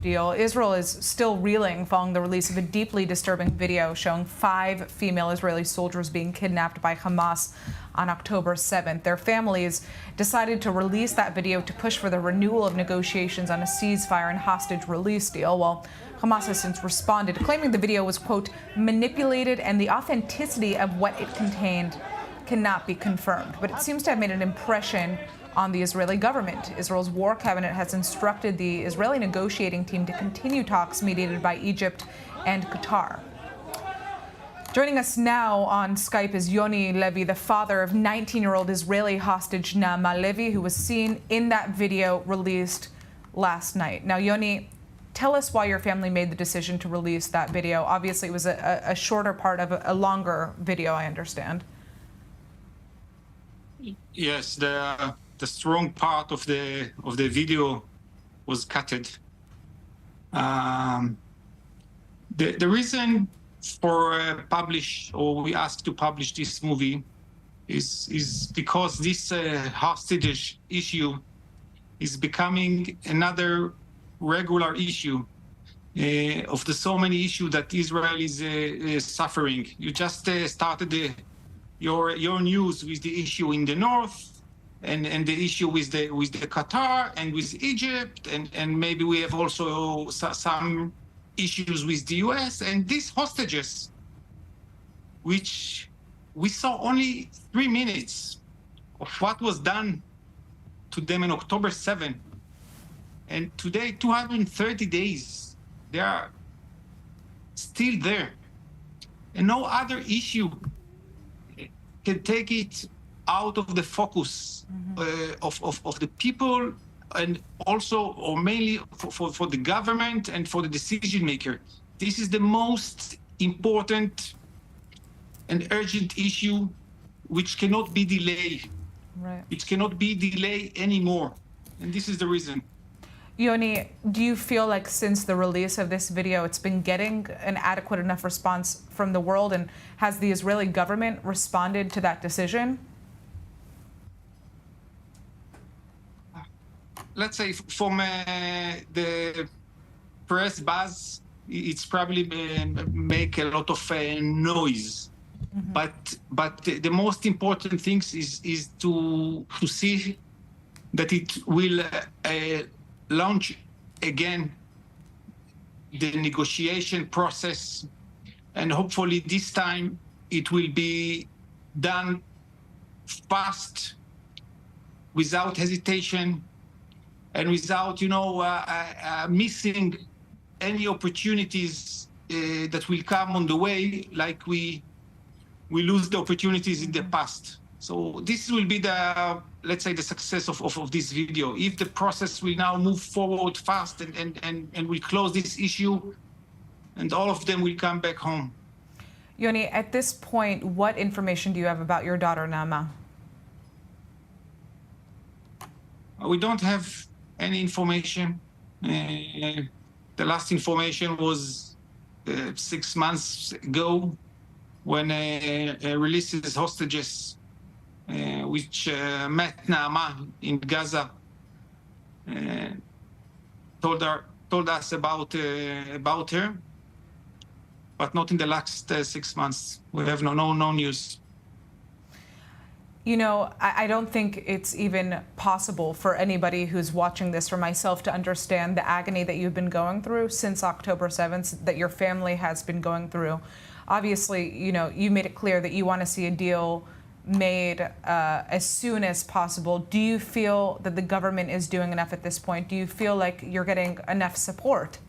deal. Israel is still reeling following the release of a deeply disturbing video showing 5 female Israeli soldiers being kidnapped by Hamas on October 7th. Their families decided to release that video to push for the renewal of negotiations on a ceasefire and hostage release deal. Well, Hamas has since responded, claiming the video was, quote, manipulated and the authenticity of what it contained cannot be confirmed. But it seems to have made an impression on the Israeli government. Israel's war cabinet has instructed the Israeli negotiating team to continue talks mediated by Egypt and Qatar. Joining us now on Skype is Naama Levy, the father of 19-year-old Israeli hostage Naama Levy, who was seen in that video released last night. Now, Yoni, tell us why your family made the decision to release that video. Obviously, it was a shorter part of a longer video, I understand. Yes, the strong part of the video was cutted. The reason for we asked to publish this movie is because this hostage issue is becoming another regular issue of the so many issues that Israel is suffering. You just started your news with the issue in the north, and the issue with the Qatar and with Egypt, and maybe we have also some issues with the US, and these hostages, which we saw only 3 minutes of what was done to them on October 7th, and today 230 days they are still there, and no other issue can take it out of the focus of the people, and also, or mainly for the government and for the decision maker. This is the most important and urgent issue which cannot be delayed. Right. It cannot be delayed anymore. And this is the reason. Yoni, do you feel like since the release of this video, it's been getting an adequate enough response from the world? And has the Israeli government responded to that decision? Let's say from the press buzz, it's probably make a lot of noise. But the most important thing is to see that it will launch again the negotiation process, and hopefully this time it will be done fast, without hesitation, and without, missing any opportunities that will come on the way, like we lose the opportunities in the past. So this will be let's say, the success of this video. If the process will now move forward fast and will close this issue, and all of them will come back home. Yoni, at this point, what information do you have about your daughter, Naama? We don't have any information. The last information was 6 months ago, when releases hostages, which met Naama in Gaza, told us about her, but not in the last 6 months. We have no news. You know, I don't think it's even possible for anybody who's watching this, or myself, to understand the agony that you've been going through since October 7th, that your family has been going through. Obviously, you made it clear that you want to see a deal made as soon as possible. Do you feel that the government is doing enough at this point? Do you feel like you're getting enough support?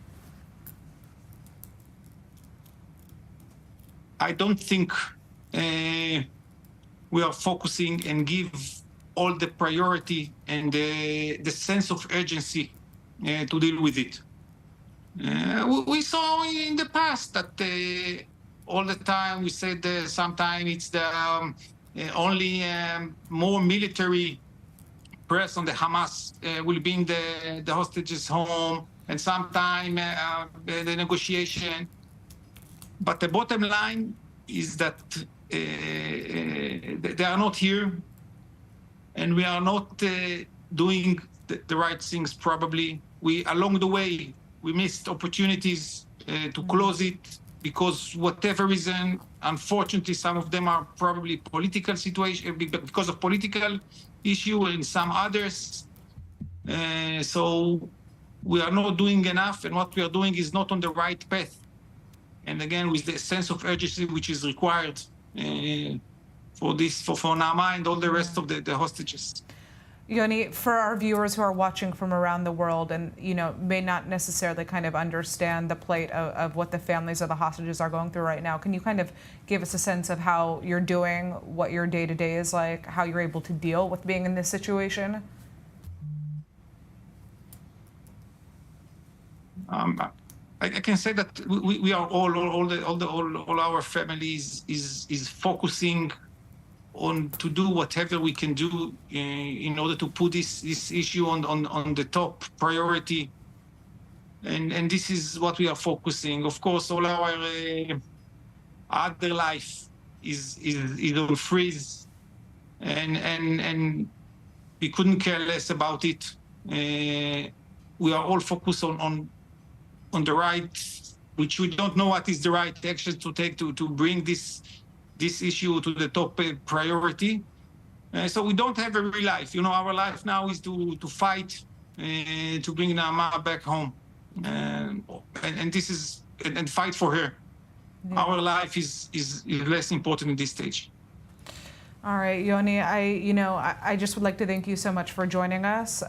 I don't think we are focusing and give all the priority and the sense of urgency to deal with it. We saw in the past that all the time we said sometimes it's the only more military press on the Hamas will bring the hostages home, and sometime the negotiation. But the bottom line is that they are not here, and we are not doing the right things. Probably we along the way we missed opportunities to close it because whatever reason, unfortunately, some of them are probably political situation because of political issue, and some others. So we are not doing enough, and what we are doing is not on the right path. And again, with the sense of urgency which is required for this, for Naama and all the rest of the hostages. Yoni, for our viewers who are watching from around the world and, may not necessarily kind of understand the plight of what the families of the hostages are going through right now, can you kind of give us a sense of how you're doing, what your day-to-day is like, how you're able to deal with being in this situation? I can say that we are all our families is focusing on to do whatever we can do in order to put this issue on the top priority, and this is what we are focusing. Of course, all our other life is on freeze, and we couldn't care less about it. We are all focused on the right, which we don't know what is the right action to take to bring this issue to the top priority. So we don't have a real life. Our life now is to fight to bring Naama back home, and this is and fight for her. Yeah. Our life is less important in this stage. All right, Yoni, I just would like to thank you so much for joining us.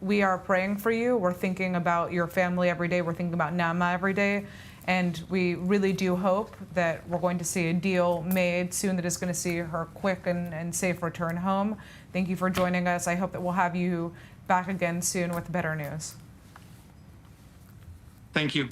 We are praying for you. We're thinking about your family every day. We're thinking about Naama every day. And we really do hope that we're going to see a deal made soon that is going to see her quick and safe return home. Thank you for joining us. I hope that we'll have you back again soon with better news. Thank you.